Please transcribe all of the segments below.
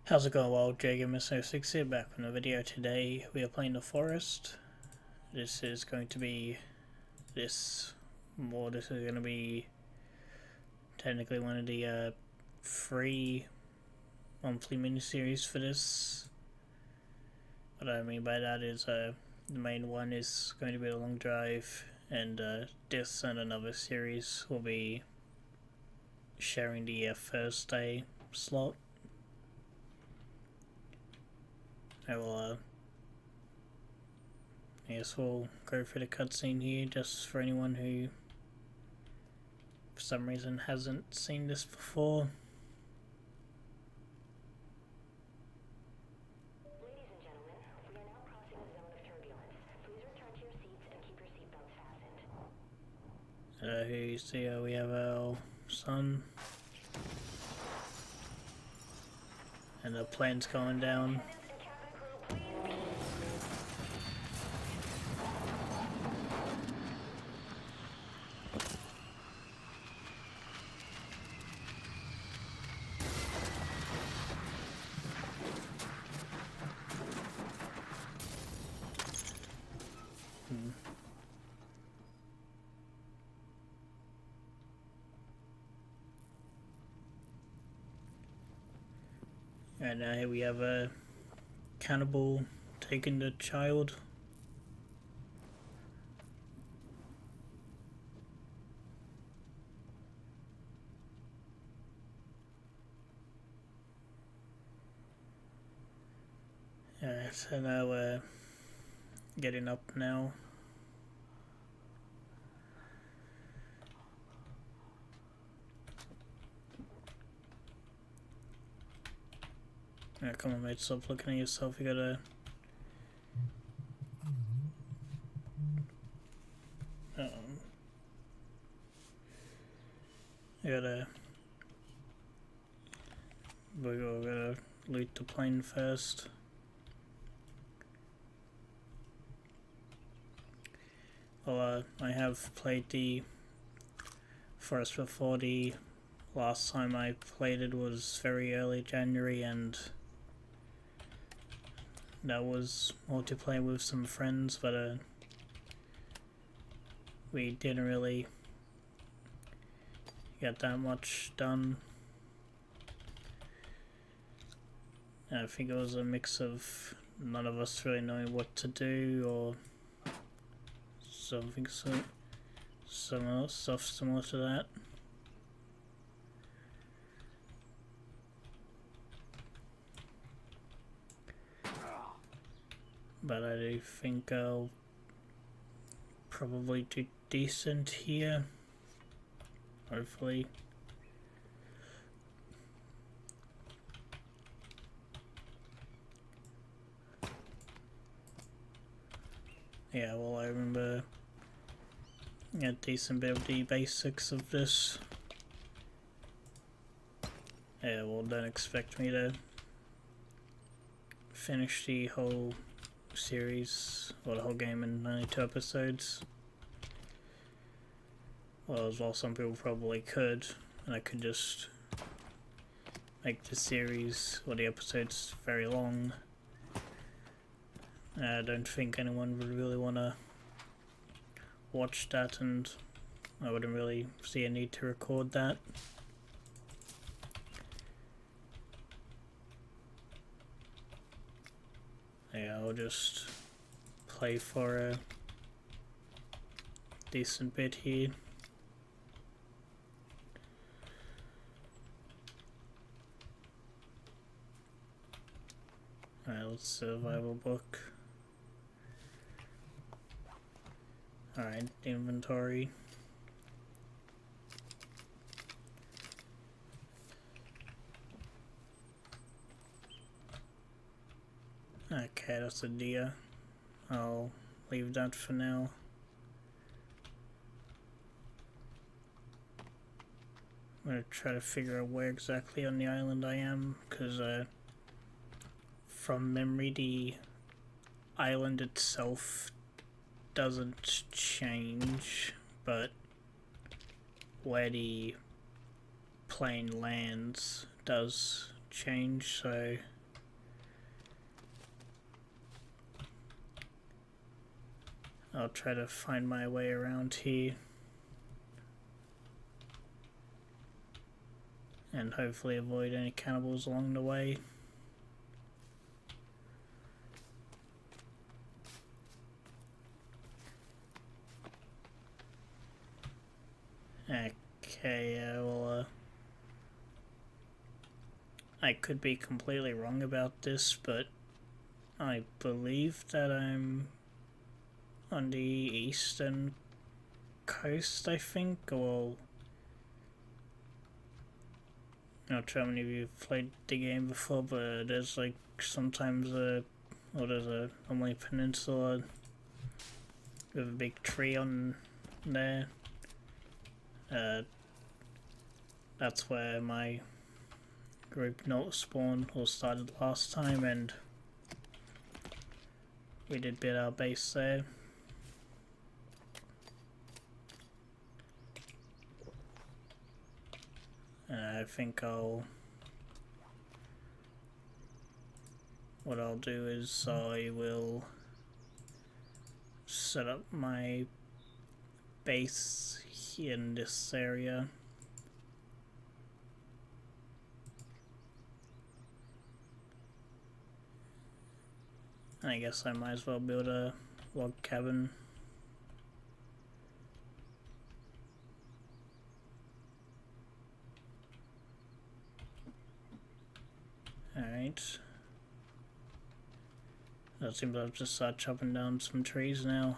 How's it going, Wild JGamer06 here, back with a video. Today we are playing The Forest. This is going to be this is going to be technically one of the free monthly miniseries for this. What I mean by that is the main one is going to be The Long Drive, and this and another series will be sharing the Thursday slot. I guess we'll go through the cutscene here just for anyone who for some reason hasn't seen this before. Ladies and gentlemen, we are now crossing a zone of turbulence. Please return to your seats and keep your seatbelts fastened. Here you see we have our sun and the plane's going down. And now here we have a cannibal taking the child. Alright, so now we're getting up now. Come on, mate, stop looking at yourself. You gotta. We gotta loot the plane first. Well, I have played the Forest before. The last time I played it was very early January, and that was multiplayer with some friends, but we didn't really get that much done. And I think it was a mix of none of us really knowing what to do or something stuff similar to that. But I do think I'll probably do decent here, hopefully. Yeah, well, I remember a decent bit of the basics of this. Yeah, well, don't expect me to finish the whole series or the whole game in 92 episodes. Well, as well, some people probably could, and I could just make the series or the episodes very long. I don't think anyone would really want to watch that, and I wouldn't really see a need to record that. Yeah, I'll just play for a decent bit here. Alright, let's survival book. Alright, inventory. Okay, that's a deer. I'll leave that for now. I'm gonna try to figure out where exactly on the island I am, because from memory the island itself doesn't change, but where the plane lands does change, so I'll try to find my way around here. And hopefully avoid any cannibals along the way. Okay, well, I could be completely wrong about this, but I believe that I'm on the eastern coast, I think, or... Not sure how many of you have played the game before, but there's like sometimes there's a normally peninsula with a big tree on there. That's where my group not spawned or started last time, and we did build our base there. I think what I'll do is I will set up my base here in this area. And I guess I might as well build a log cabin. Alright. That seems like I've just started chopping down some trees now.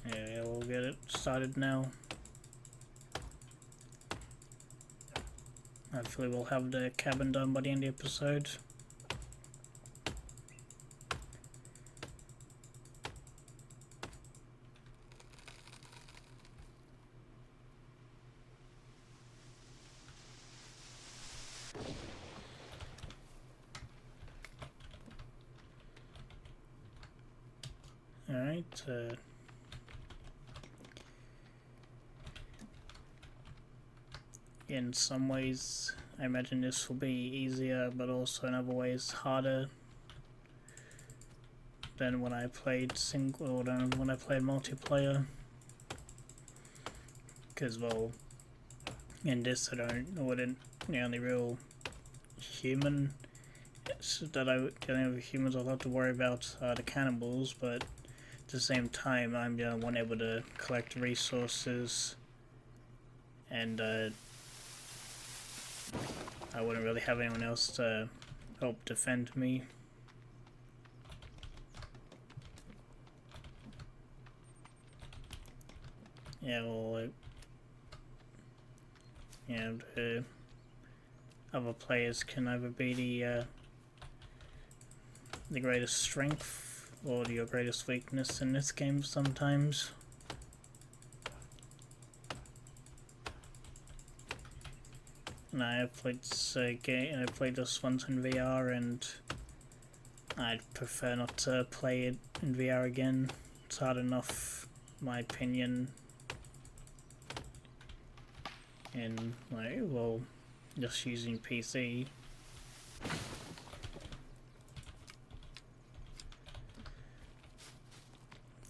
Yeah, we'll get it started now. Hopefully we'll have the cabin done by the end of the episode. Alright, in some ways I imagine this will be easier, but also in other ways harder than when I played single or than when I played multiplayer. Because, well, in this the only real human the only humans I'll have to worry about are the cannibals, but at the same time I'm the only one able to collect resources, and I wouldn't really have anyone else to help defend me. Yeah, well, the other players can either be the greatest strength or your greatest weakness in this game sometimes. And I have played this game. I played this once in VR, and I'd prefer not to play it in VR again. It's hard enough, in my opinion. In just using PC.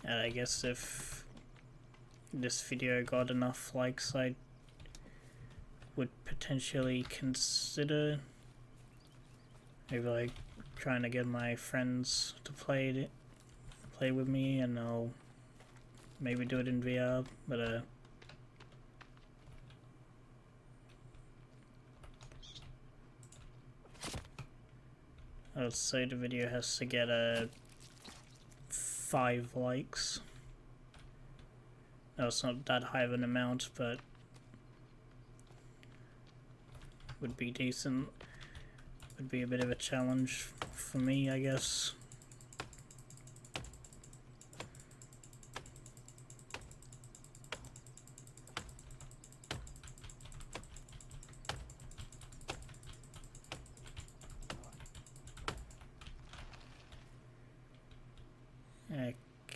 And I guess if this video got enough likes, I would potentially consider maybe like trying to get my friends to play with me, and I'll maybe do it in VR, but I would say the video has to get 5 likes. No, it's not that high of an amount, but would be decent. Would be a bit of a challenge for me, I guess.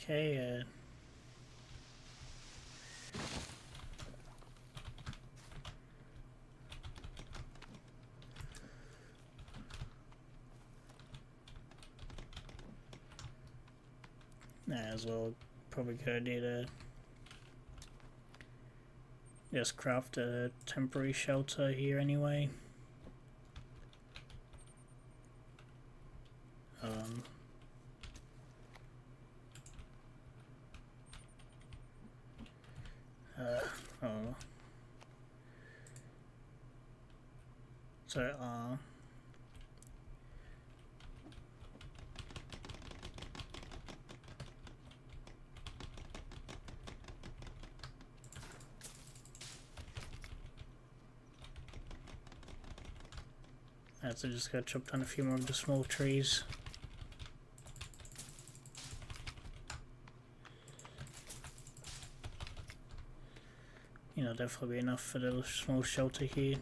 Okay, as well. Probably good idea to just craft a temporary shelter here anyway. Oh. So, I have to just go chop down a few more of the small trees. You know, definitely be enough for the small shelter here.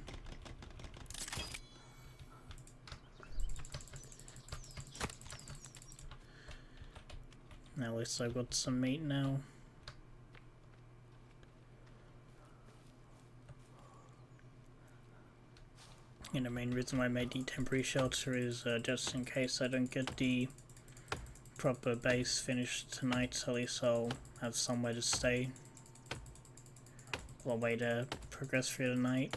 Now at least I've got some meat now. And the main reason why I made the temporary shelter is just in case I don't get the proper base finished tonight, at least I'll have somewhere to stay. Or way to progress through the night.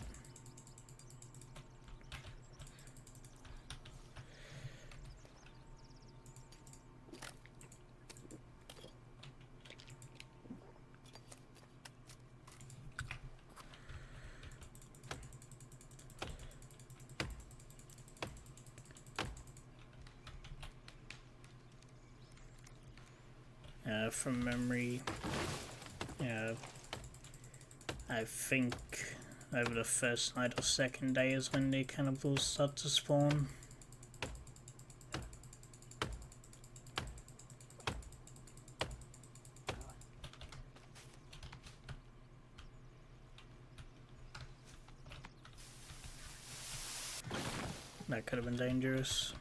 From memory, I think over the first night or second day is when the cannibals start to spawn. That could have been dangerous.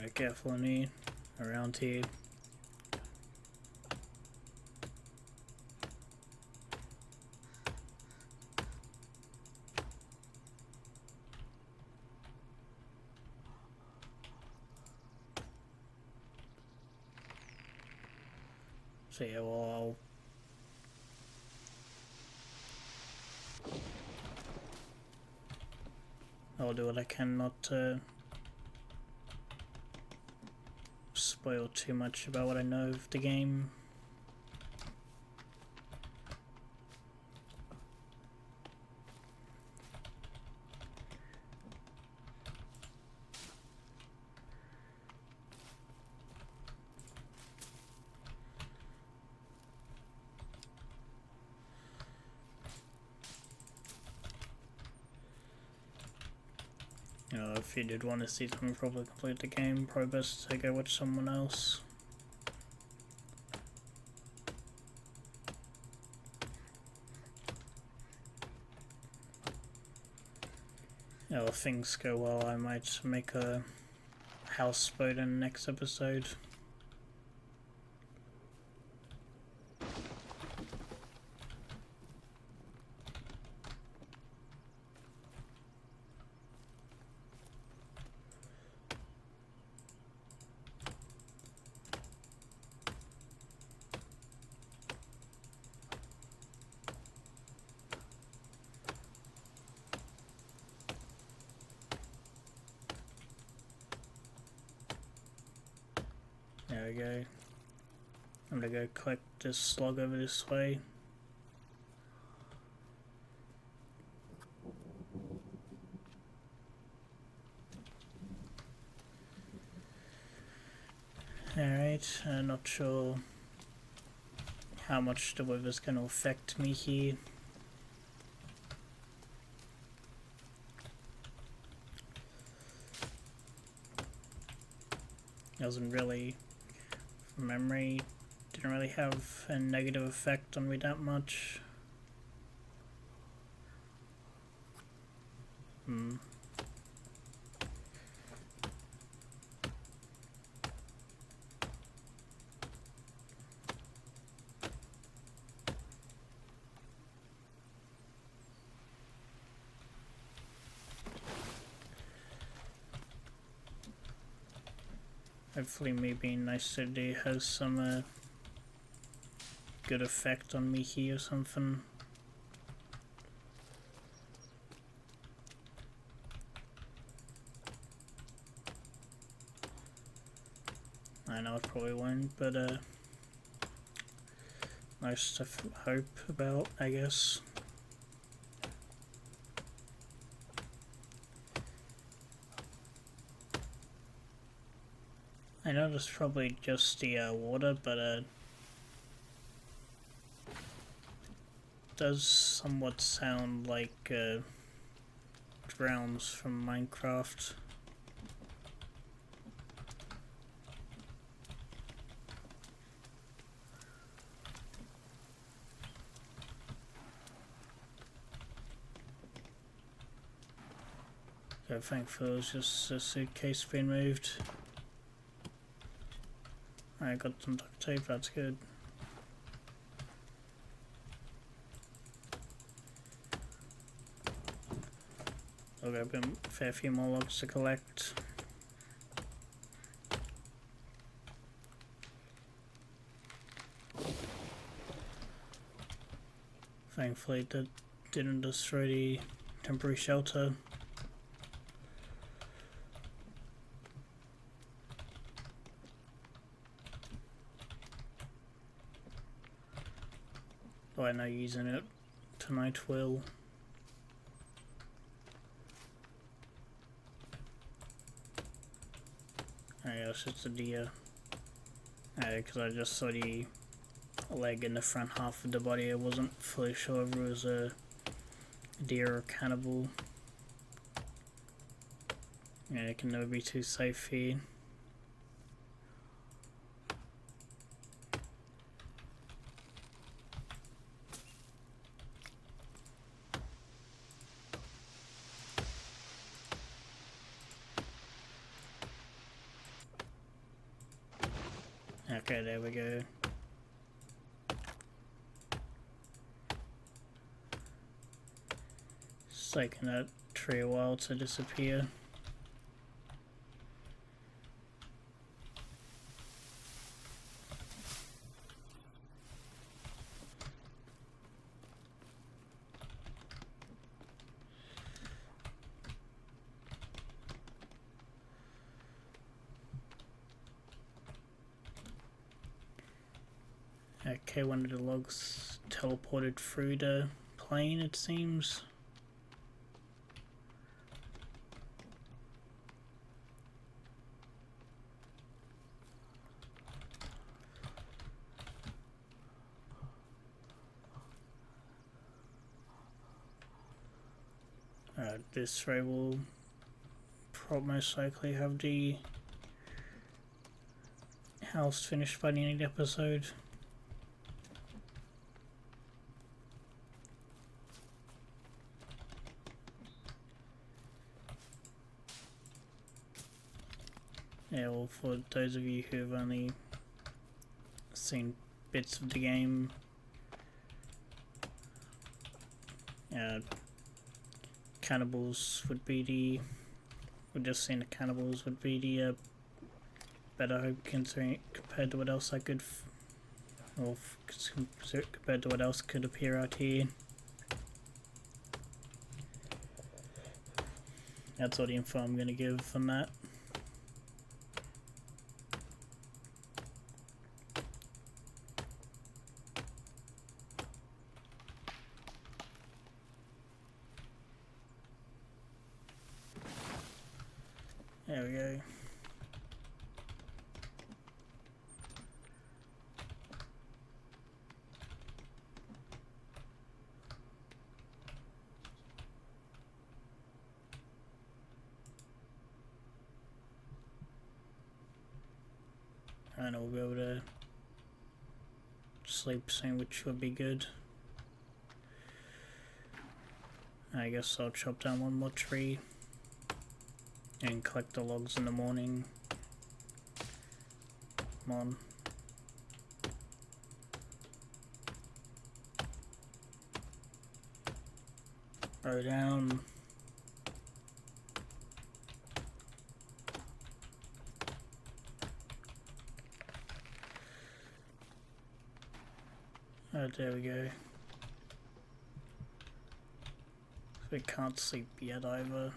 Be careful on me around here. So yeah, well, I'll do what I can not to spoil too much about what I know of the game. If you did want to see someone probably complete the game, probably best to go watch someone else. If things go well, I might make a houseboat in the next episode. There we go. I'm gonna go collect this slug over this way. tonight. Not sure how much the weather's going to affect me here. Doesn't really, from memory, didn't really have a negative effect on me that much. Hopefully me being nice today has some good effect on me here or something. I know it probably won't, but nice to hope about, I guess. I know it's probably just the water, but does somewhat sound like drowns from Minecraft. So thankfully it was just a suitcase being moved. I got some duct tape, that's good. I've got a fair few more logs to collect. Thankfully that didn't destroy the temporary shelter. Though I know using it tonight will. I guess it's a deer. Because I just saw the leg in the front half of the body. I wasn't fully sure if it was a deer or cannibal. Yeah, it can never be too safe here. Okay, there we go. It's taking that tree a while to disappear. Okay, one of the logs teleported through the plane, it seems. This ray will most likely have the house finished by the end of the episode. Yeah, well, for those of you who've only seen bits of the game, cannibals would be the, we're just seeing the cannibals would be the better hope considering compared to what else I could, or compared to what else could appear out here. That's all the info I'm going to give on that. There we go. and we'll be able to sleep soon, which would be good. I guess I'll chop down one more tree and collect the logs in the morning. Come on. Go down. Oh, there we go. We can't sleep yet either.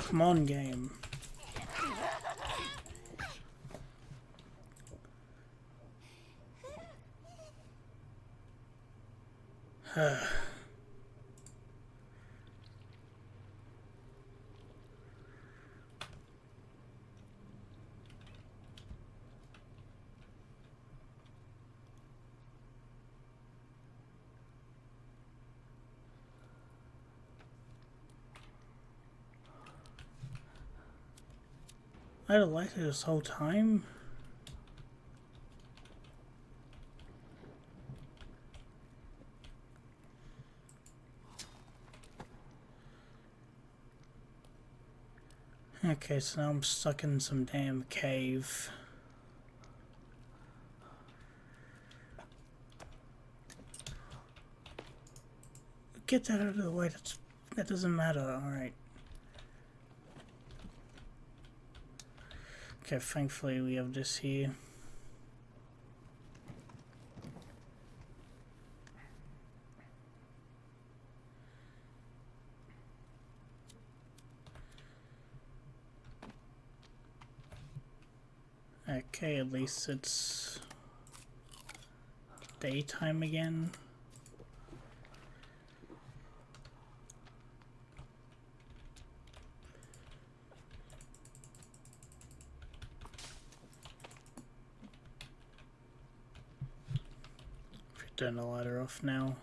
Come on, game. I had a lighter this whole time. Okay, so now I'm stuck in some damn cave. Get that out of the way, that doesn't matter, alright. Okay, thankfully we have this here. Okay, at least it's daytime again. Turn the ladder off now.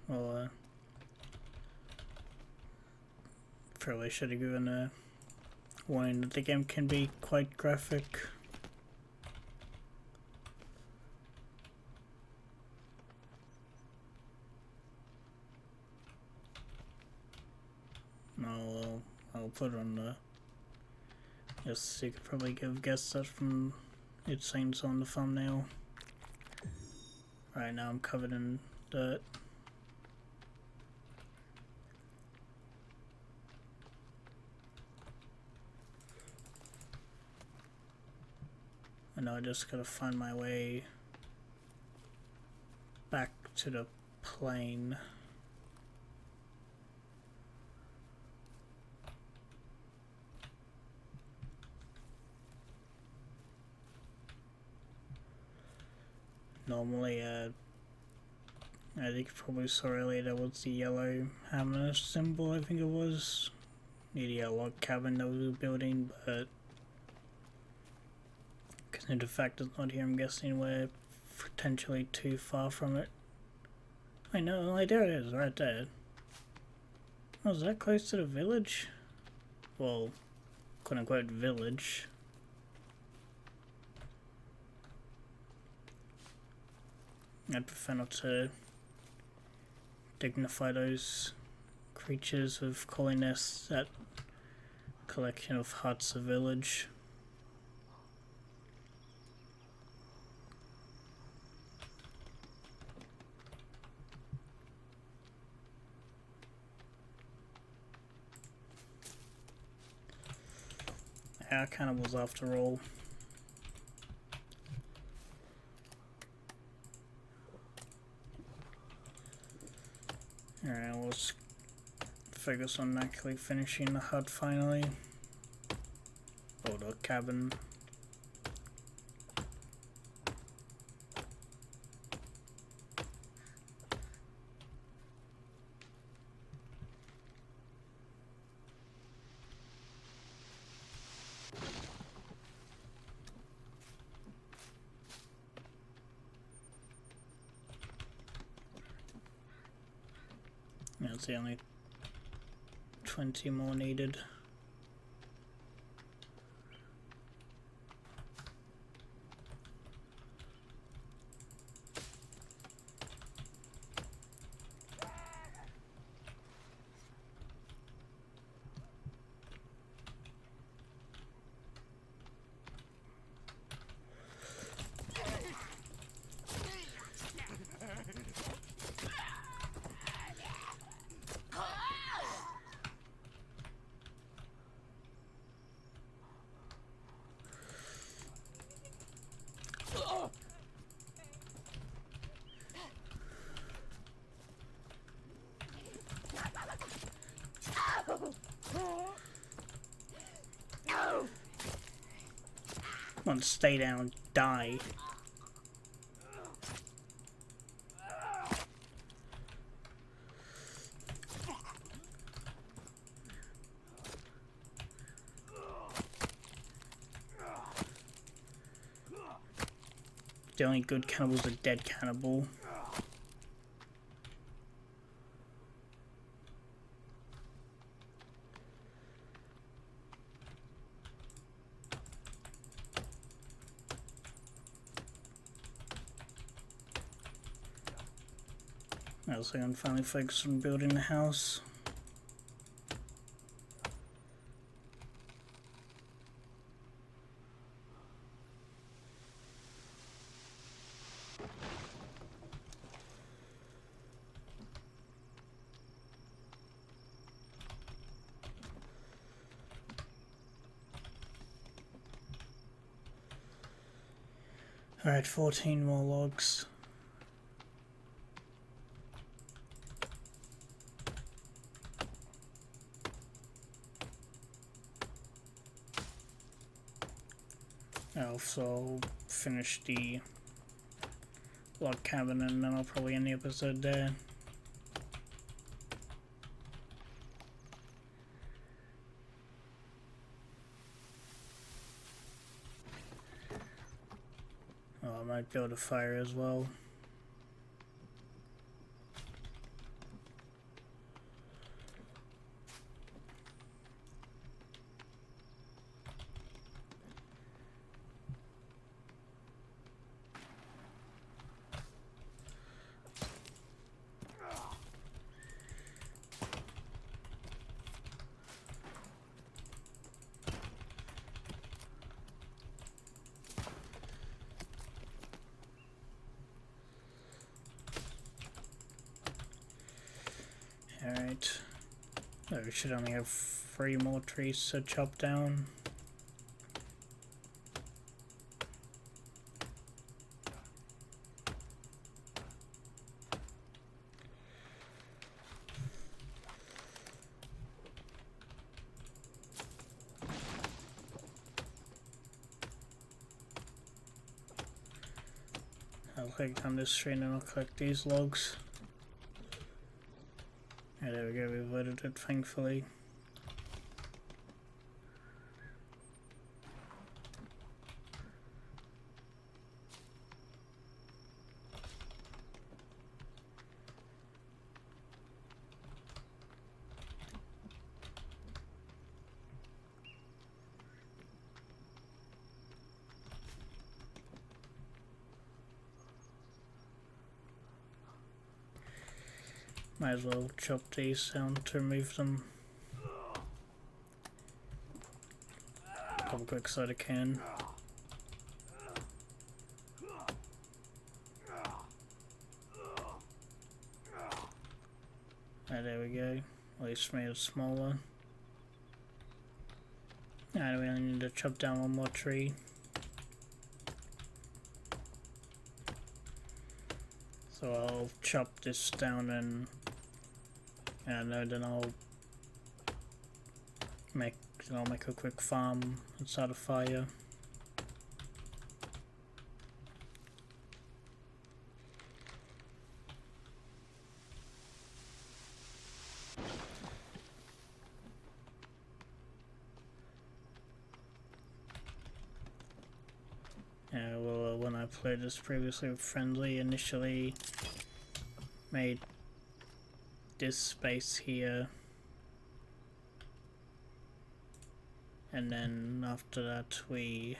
Well, probably should have given a warning that the game can be quite graphic. No, I'll put it on the. Yes, you could probably guess that from it saying so on the thumbnail. Right now I'm covered in dirt. And I just gotta find my way back to the plane. Normally, I think you probably saw earlier there was the yellow hammer symbol, I think it was, near the log cabin that we were building, but because the fact it's not here, I'm guessing we're potentially too far from it. I know, like there it is, right there. Oh, is that close to the village? Well, quote unquote village. I'd prefer not to dignify those creatures with calling this that collection of huts a village. Our cannibals after all. focus on actually finishing the hut finally. Or the cabin. That's the only 20 more needed. Come on, stay down, die. The only good cannibal's a dead cannibal. So I'm finally focused on building the house. Alright, 14 more logs. So I'll finish the log cabin and then I'll probably end the episode there. Oh, I might build a fire as well. Alright. Oh, we should only have 3 more trees to chop down. I'll click down this tree and I'll collect these logs. Yeah, there we go, we avoided it thankfully. Might as well chop these down to remove them. Double quick so I can. There we go. At least made it smaller. And we only need to chop down one more tree. So I'll chop this down and then I'll I'll make a quick farm and start a fire. Well, when I played this previously with Friendly, initially made this space here, and then after that we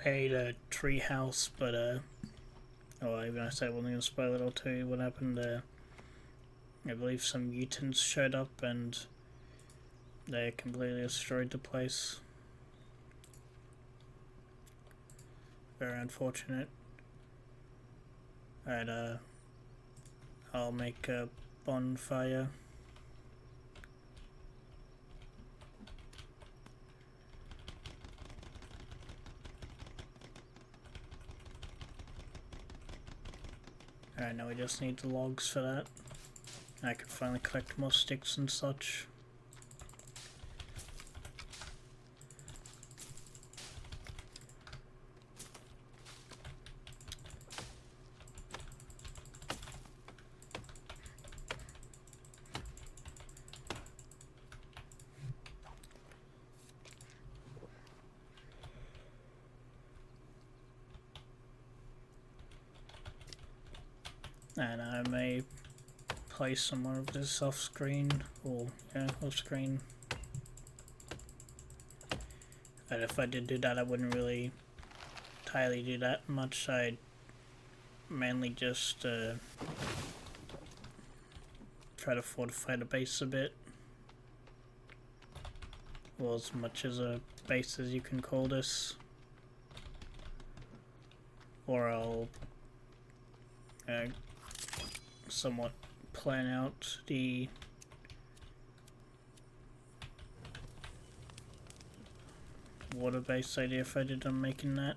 made a tree house, but oh, even I said I wasn't gonna spoil it, I'll tell you what happened. I believe some mutants showed up and they completely destroyed the place. Very unfortunate. Alright, I'll make a bonfire. Alright, now we just need the logs for that. I can finally collect more sticks and such. And I may place some more of this off screen, or yeah, off screen. But if I did do that, I wouldn't really entirely do that much. I'd mainly just try to fortify the base a bit. Well, as much as a base as you can call this. Or I'll somewhat plan out the water base idea if I did on making that.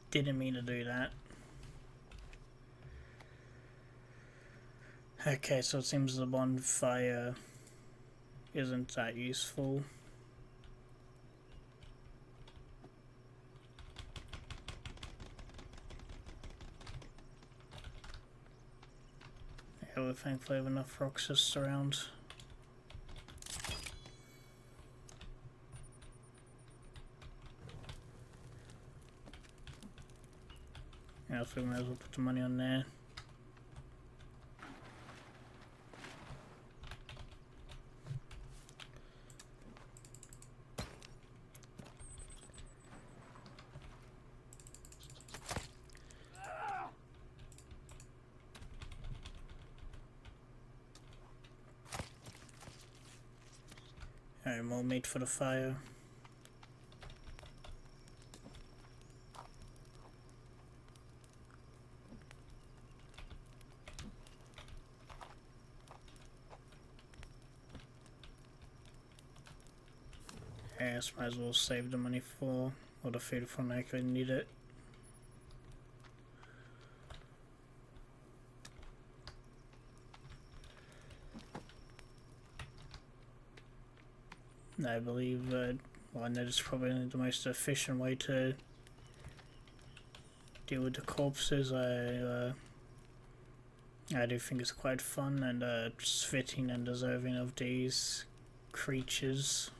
Didn't mean to do that. Okay, so it seems the bonfire isn't that useful. Yeah, we thankfully have enough rocks just around. Yeah, so we might as well put the money on there. Alright, more meat for the fire. Yes, might as well save the money for, or the food for when I actually need it. I believe, well, that is probably the most efficient way to deal with the corpses. I do think it's quite fun and it's fitting and deserving of these creatures.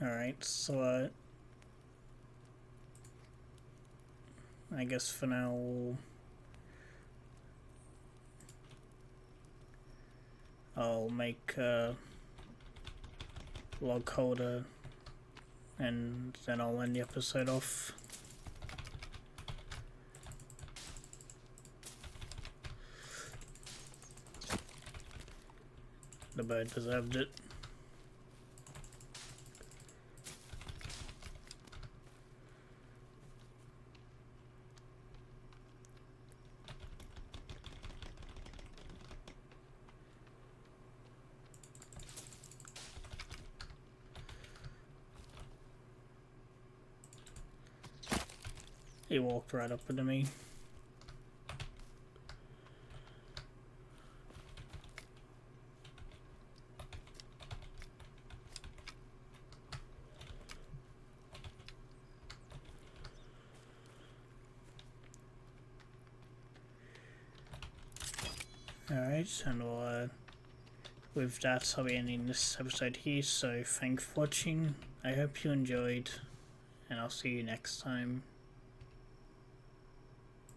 Alright, so I guess for now I'll make a log holder and then I'll end the episode off. The bird deserved it. He walked right up to me. Alright, and with that, I'll be ending this episode here, so thanks for watching. I hope you enjoyed, and I'll see you next time.